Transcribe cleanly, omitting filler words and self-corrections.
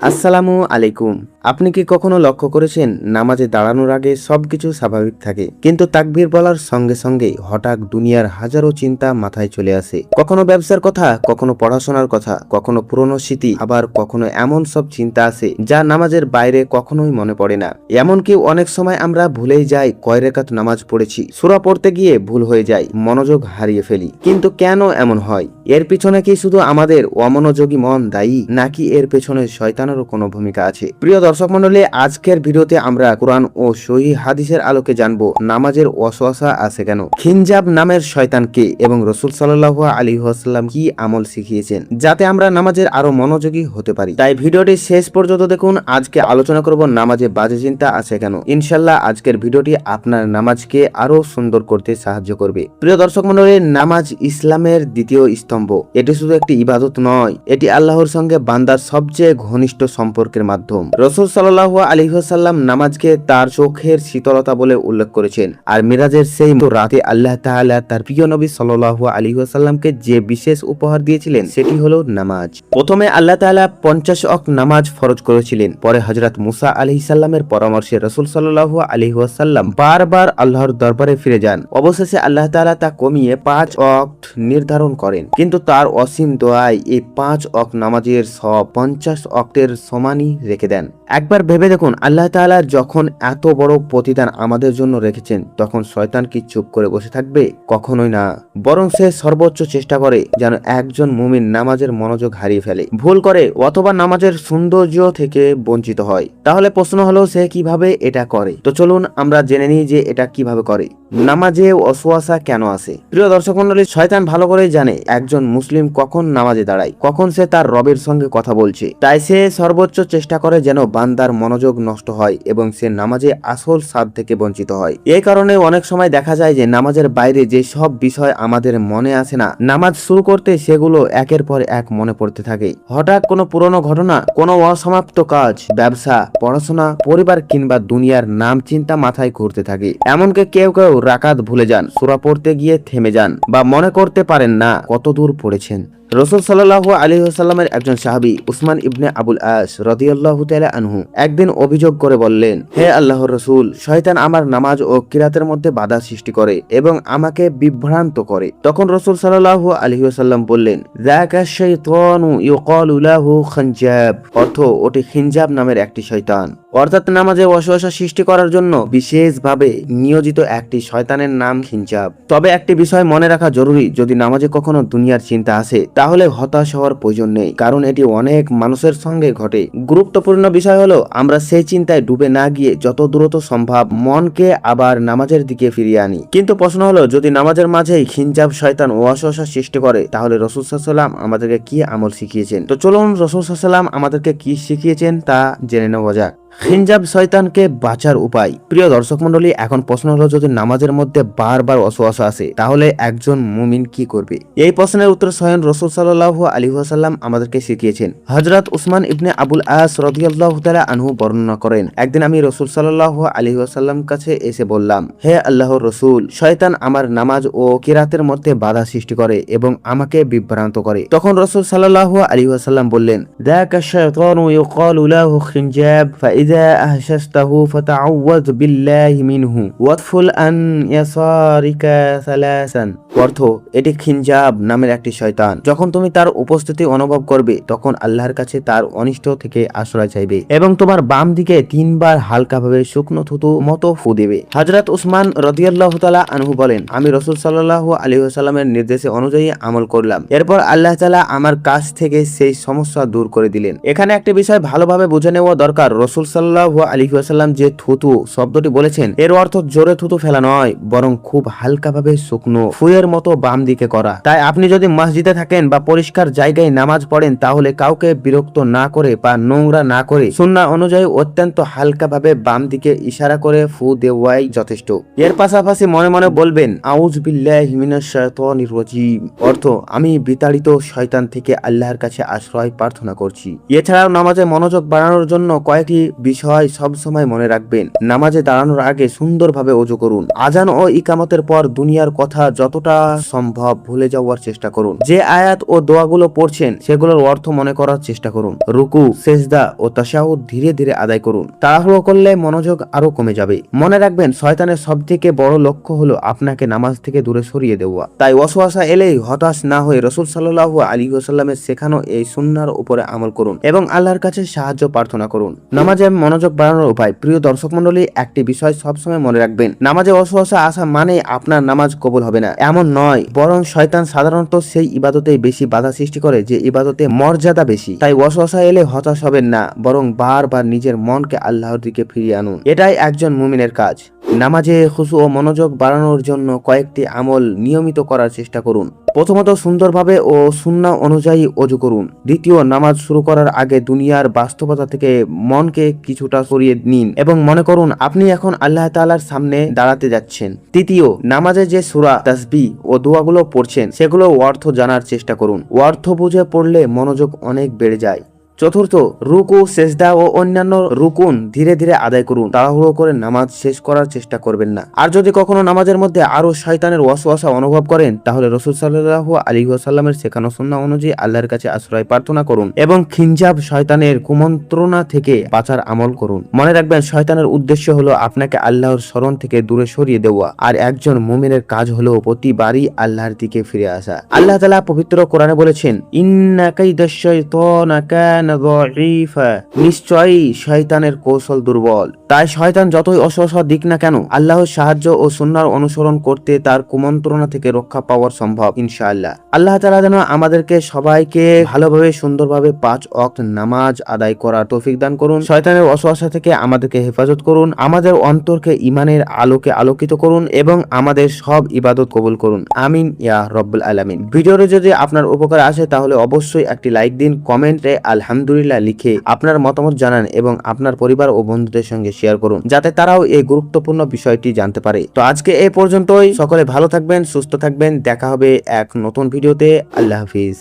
আসসালামু আলাইকুম। আপনি কি কখনো লক্ষ্য করেছেন নামাজে দাঁড়ানোর আগে সবকিছু স্বাভাবিক থাকে, কিন্তু তাকবীর বলার সঙ্গে সঙ্গে হঠাৎ দুনিয়ার হাজারো চিন্তা মাথায় চলে আসে। কখনো ব্যবসার কথা, কখনো পড়াশোনার কথা, কখনো পুরনো স্মৃতি, আবার কখনো এমন সব চিন্তা আসে যা নামাজের বাইরে কখনোই মনে পড়ে না। এমনকি অনেক সময় আমরা ভুলেই যাই কয় রাকাত নামাজ পড়েছি, সূরা পড়তে গিয়ে ভুল হয়ে যায়, মনোযোগ হারিয়ে ফেলি। কিন্তু কেন এমন হয়? এর পিছনে কি শুধু আমাদের অমনোযোগী মন দায়ী, নাকি এর পেছনে শয়তানেরও কোনো ভূমিকা আছে? প্রিয় দর্শক মণ্ডলী, আজকের ভিডিওতে আমরা কোরআন ও সহিহ হাদিসের আলোকে জানবো নামাজের ওয়াসওয়াসা আছে কেন, খিনজাব নামের শয়তান কে, এবং রাসূল সাল্লাল্লাহু আলাইহি ওয়াসাল্লাম কি আমল শিখিয়েছেন যাতে আমরা নামাজের আরো মনোযোগী হতে পারি। তাই ভিডিওটি শেষ পর্যন্ত দেখুন। আজকে আলোচনা করব নামাজে বাজে চিন্তা আছে কেন। ইনশাআল্লাহ আজকের ভিডিওটি আপনার নামাজকে আরো সুন্দর করতে সাহায্য করবে। প্রিয় দর্শক মণ্ডলী, নামাজ ইসলামের দ্বিতীয় স্তম্ভ। এটি শুধু একটি ইবাদত নয়, এটি আল্লাহর সঙ্গে বান্দার সবচেয়ে ঘনিষ্ঠ সম্পর্কের মাধ্যম। রাসূল সাল্লাল্লাহু আলাইহি ওয়াসাল্লাম নামাজকে তার চোখের শীতলতা বলে উল্লেখ করেছেন। আর মিরাজের সেই রাতে আল্লাহ তাআলা তার প্রিয় নবী সাল্লাল্লাহু আলাইহি ওয়াসাল্লামকে যে বিশেষ উপহার দিয়েছিলেন সেটি হলো নামাজ। প্রথমে আল্লাহ তাআলা 50 ওয়াক্ত নামাজ ফরজ করেছিলেন। পরে হযরত মুসা আলাইহিস সালামের পরামর্শে রাসূল সাল্লাল্লাহু আলাইহি ওয়াসাল্লাম বারবার আল্লাহর দরবারে ফিরে যান। অবশেষে আল্লাহ তাআলা তা কমিয়ে 5 ওয়াক্ত নির্ধারণ করেন। কিন্তু তার অসীম দয়ায় এই 5 ওয়াক্ত নামাজের সব 50 ওয়াক্তের সমানই রেখে দেন। একবার ভেবে দেখুন, আল্লাহ তাআলা যখন এত বড় প্রতিদান আমাদের জন্য রেখেছেন, তখন শয়তান কি চুপ করে বসে থাকবে? কখনোই না। বরং সে সর্বোচ্চ চেষ্টা করে যেন একজন মুমিন নামাজের মনোযোগ হারিয়ে ফেলে, ভুল করে, অথবা নামাজের সৌন্দর্য থেকে বঞ্চিত হয়। তাহলে প্রশ্ন হলো, সে কিভাবে এটা করে? তো চলুন আমরা জেনে নিই যে এটা কিভাবে করে। নামাজে ওয়াসওয়াসা কেন আসে? প্রিয় দর্শক মণ্ডলী, শয়তান ভালো করেই জানে একজন মুসলিম কখন নামাজে দাঁড়ায়, কখন সে তার রবের সঙ্গে কথা বলছে। তাই সে সর্বোচ্চ চেষ্টা করে যেন বান্দার মনোযোগ নষ্ট হয় এবং সে নামাজে আসল স্বাদ থেকে বঞ্চিত হয়। এই কারণে অনেক সময় দেখা যায় যে নামাজের বাইরে যে সব বিষয় আমাদের মনে আসে না, নামাজ শুরু করতে সেগুলো একের পর এক মনে পড়তে থাকে। হঠাৎ কোনো পুরনো ঘটনা, কোনো অসমাপ্ত কাজ, ব্যবসা, পড়াশোনা, পরিবার কিংবা দুনিয়ার নাম চিন্তা মাথায় ঘুরতে থাকে। এমনকি কেউ কেউ রাকাত ভুলে যান, সূরা পড়তে গিয়ে থেমে যান বা মনে করতে পারেন না কত দূর পড়েছেন। রাসূল সাল্লাল্লাহু আলাইহি ওয়াসাল্লামের একজন সাহাবী উসমান ইবনে আবুল আস রাদিয়াল্লাহু তাআলা আনহু একদিন অভিযোগ করে বললেন, হে আল্লাহর রাসূল, শয়তান আমার নামাজ ও কিরাতের মধ্যে বাধা সৃষ্টি করে এবং আমাকে বিভ্রান্ত করে। তখন রাসূল সাল্লাল্লাহু আলাইহি ওয়াসাল্লাম বললেন, যাকা শাইতানু ইউকালু লাহু খিনজাব, অর্থ ওটি খিনজাব নামের একটি শয়তান। অর্থাৎ নামাজে ওয়াসওয়াসা সৃষ্টি করার জন্য বিশেষভাবে নিয়োজিত একটি শয়তানের নাম খিনজাব। তবে একটি বিষয় মনে রাখা জরুরি, যদি নামাজে কখনো দুনিয়ার চিন্তা আসে তাহলে হতাশ হওয়ার প্রয়োজন নেই, কারণ এটি অনেক মানুষের সঙ্গে ঘটে। গুরুত্বপূর্ণ বিষয় হলো আমরা সেই চিন্তায় ডুবে না গিয়ে যত দ্রুত সম্ভব মনকে আবার নামাজের দিকে ফিরিয়ে আনি। কিন্তু প্রশ্ন হলো, যদি নামাজের মাঝেই খিনজাব শয়তান ওয়াসওয়াসা সৃষ্টি করে, তাহলে রাসূল সাল্লাল্লাহু আলাইহি ওয়াসাল্লাম আমাদেরকে কি আমল শিখিয়েছেন? তো চলুন রাসূল সাল্লাল্লাহু আলাইহি ওয়াসাল্লাম আমাদেরকে কি শিখিয়েছেন তা জেনে নেওয়া যাক। খিনজাব শয়তানকে বাঁচার উপায়। প্রিয় দর্শক মণ্ডলী, এখন প্রশ্ন হলো, যদি নামাজের মধ্যে বারবার ওয়াসওয়াসা আসে তাহলে একজন মুমিন কি করবে? এই প্রশ্নের উত্তর স্বয়ং রাসূল সাল্লাল্লাহু আলাইহি ওয়াসাল্লাম আমাদেরকে শিখিয়েছেন। হযরত উসমান ইবনে আবুল আস রাদিয়াল্লাহু তাআলা আনহু বর্ণনা করেন, একদিন আমি রাসূল সাল্লাল্লাহু আলাইহি ওয়াসাল্লাম কাছে এসে বললাম, হে আল্লাহর রাসূল, শয়তান আমার নামাজ ও কিরাতের মধ্যে বাধা সৃষ্টি করে এবং আমাকে বিভ্রান্ত করে। তখন রাসূল সাল্লাল্লাহু আলাইহি ওয়াসাল্লাম বললেন, যাকা শাইতানু ইউকালু লাহু খিনজাব, فإذا أهششته فتعوذ بالله منه وادفل عن يسارك ثلاثا। অর্থ, এটি খিনজাব নামের একটি শয়তান। যখন তুমি তার উপস্থিতি অনুভব করবে তখন আল্লাহর কাছে তার অনিষ্ট থেকে আশ্রয় চাইবে এবং তোমার বাম দিকে 3 বার হালকাভাবে শুকনো থুতু মতো ফু দেবে। হযরত উসমান রাদিয়াল্লাহু তাআলা আনহু বলেন, আমি রাসূল সাল্লাল্লাহু আলাইহি ওয়াসাল্লামের নির্দেশে অনুযায়ী আমল করলাম। এরপর আল্লাহ তাআলা আমার কাছ থেকে সেই সমস্যা দূর করে দিলেন। এখানে একটি বিষয় ভালোভাবে বুঝে নেওয়া দরকার। রাসূল সাল্লাল্লাহু আলাইহি ওয়াসাল্লাম যে থুতু শব্দটি বলেছেন, এর অর্থ জোরে থুতু ফেলা নয়, বরং খুব হালকাভাবে শুকনো ফুয়ের মতো বাম দিকে করা। তাই আপনি যদি মসজিদে থাকেন বা পরিষ্কার জায়গায় নামাজ পড়েন, তাহলে কাউকে বিরক্ত না করে বা নোংরা না করে সুন্নাহ অনুযায়ী অত্যন্ত হালকাভাবে বাম দিকে ইশারা করে ফু দেওয়াই যথেষ্ট। এর পাশাপাশি মনে মনে বলবেন, আউযু বিল্লাহি মিনাশ শাইতানির রাজিম, অর্থ, আমি বিতাড়িত শয়তান থেকে আল্লাহর কাছে আশ্রয় প্রার্থনা করছি। এছাড়াও নামাজে মনোযোগ বাড়ানোর জন্য কয়েকটি বিষয় সব সময় মনে রাখবেন। নামাজে দাঁড়ানোর আগে সুন্দরভাবে ওযু করুন। আজান ও ইকামতের পর দুনিয়ার কথা যতটা সম্ভব ভুলে যাওয়ার চেষ্টা করুন। যে আয়াত ও দোয়াগুলো পড়ছেন সেগুলোর অর্থ মনে করার চেষ্টা করুন। রুকু, সেজদা ও তাশাহুদ ধীরে ধীরে আদায় করুন। তাড়াহুড়ো করলে মনোযোগ আরো কমে যাবে। মনে রাখবেন, শয়তানের সবথেকে বড় লক্ষ্য হলো আপনাকে নামাজ থেকে দূরে সরিয়ে দেওয়া। তাই ওয়াসওয়াসা এলেই হতাশ না হয়ে রাসূল সাল্লাল্লাহু আলাইহি ওয়াসাল্লামের শেখানো এই সুন্নাহর উপরে আমল করুন এবং আল্লাহর কাছে সাহায্য প্রার্থনা করুন। নামাজে মনোযোগ বাড়ানোর উপায়। প্রিয় দর্শক মণ্ডলী, একটি বিষয় সবসময় মনে রাখবেন, নামাজে ওয়াসওয়াসা আসা মানে আপনার নামাজ কবুল হবে না এমন নয়, বরং শয়তান সাধারণত সেই ইবাদতেই বেশি বাধা সৃষ্টি করে যে ইবাদতে মর্যাদা বেশি। তাই ওয়াসওয়াসা এলে হতাশ হবেন না, বরং বারবার নিজের মনকে আল্লাহর দিকে ফিরিয়ে আনুন। এটাই একজন মুমিনের কাজ। নামাজে খুশু ও মনোযোগ বাড়ানোর জন্য কয়েকটি আমল নিয়মিত করার চেষ্টা করুন। প্রথমত, সুন্দরভাবে ও সুন্নাহ অনুযায়ী ওযু করুন। দ্বিতীয়, নামাজ শুরু করার আগে দুনিয়ার বাস্তবতা থেকে মনকে কিছুটা সরিয়ে নিন এবং মনে করুন আপনি এখন আল্লাহ তাআলার সামনে দাঁড়াতে যাচ্ছেন। তৃতীয়, নামাজে যে সূরা, তাসবিহ ও দোয়াগুলো পড়ছেন সেগুলো অর্থ জানার চেষ্টা করুন। অর্থ বুঝে পড়লে মনোযোগ অনেক বেড়ে যায়। চতুর্থ, রুকু, সেজদা ও অন্যান্য রুকুন ধীরে ধীরে আদায় করুন। তাড়াহুড়ো করে নামাজ শেষ করার চেষ্টা করবেন না। আর যদি কখনো নামাজের মধ্যে আরো শয়তানের ওয়াসওয়াসা অনুভব করেন, তাহলে রাসূল সাল্লাল্লাহু আলাইহি ওয়াসাল্লামের শেখানো সুন্নাহ অনুযায়ী আল্লাহর কাছে আশ্রয় প্রার্থনা করুন এবং খিঞ্জাব শয়তানের কুমন্ত্রণা থেকে বাঁচার আমল করুন। মনে রাখবেন, শয়তানের উদ্দেশ্য হলো আপনাকে আল্লাহর স্মরণ থেকে দূরে সরিয়ে দেওয়া, আর একজন মুমিনের কাজ হলো প্রতিবারই আল্লাহর দিকে ফিরে আসা। আল্লাহ তাআলা পবিত্র কোরআনে বলেছেন, ইন্না কাইদাশ শাইতানা কানা যায়ীফা, নিশ্চয়ই শয়তানের কৌশল দুর্বল। তাই শয়তান যতই অসহসা দিক না কেন, আল্লাহর সাহায্য ও সুন্নাহর অনুসরণ করতে তার কুমন্ত্রণা থেকে রক্ষা পাওয়া সম্ভব ইনশাআল্লাহ। আল্লাহ তাআলা যেন আমাদেরকে সবাইকে ভালোভাবে সুন্দরভাবে 5 ওয়াক্ত নামাজ আদায় করার তৌফিক দান করুন। শয়তানের ওয়াসওয়াসা থেকে আমাদেরকে হেফাজত করুন, আমাদের অন্তরকে ঈমানের আলোকে আলোকিত করুন এবং আমাদের সব ইবাদত কবুল করুন। আমিন ইয়া রাব্বুল আলামিন। ভিডিওটি যদি আপনার উপকার আসে তাহলে অবশ্যই একটি লাইক দিন, কমেন্টে আলহামদুলিল্লাহ লিখে আপনার মতামত জানান এবং আপনার পরিবার ও বন্ধুদের সঙ্গে শেয়ার করুন, যাতে তারাও এই গুরুত্বপূর্ণ বিষয়টি জানতে পারে। তো আজকে এই পর্যন্তই। সকলে ভালো থাকবেন, সুস্থ থাকবেন। দেখা হবে এক নতুন ভিডিওতে। আল্লাহ হাফিজ।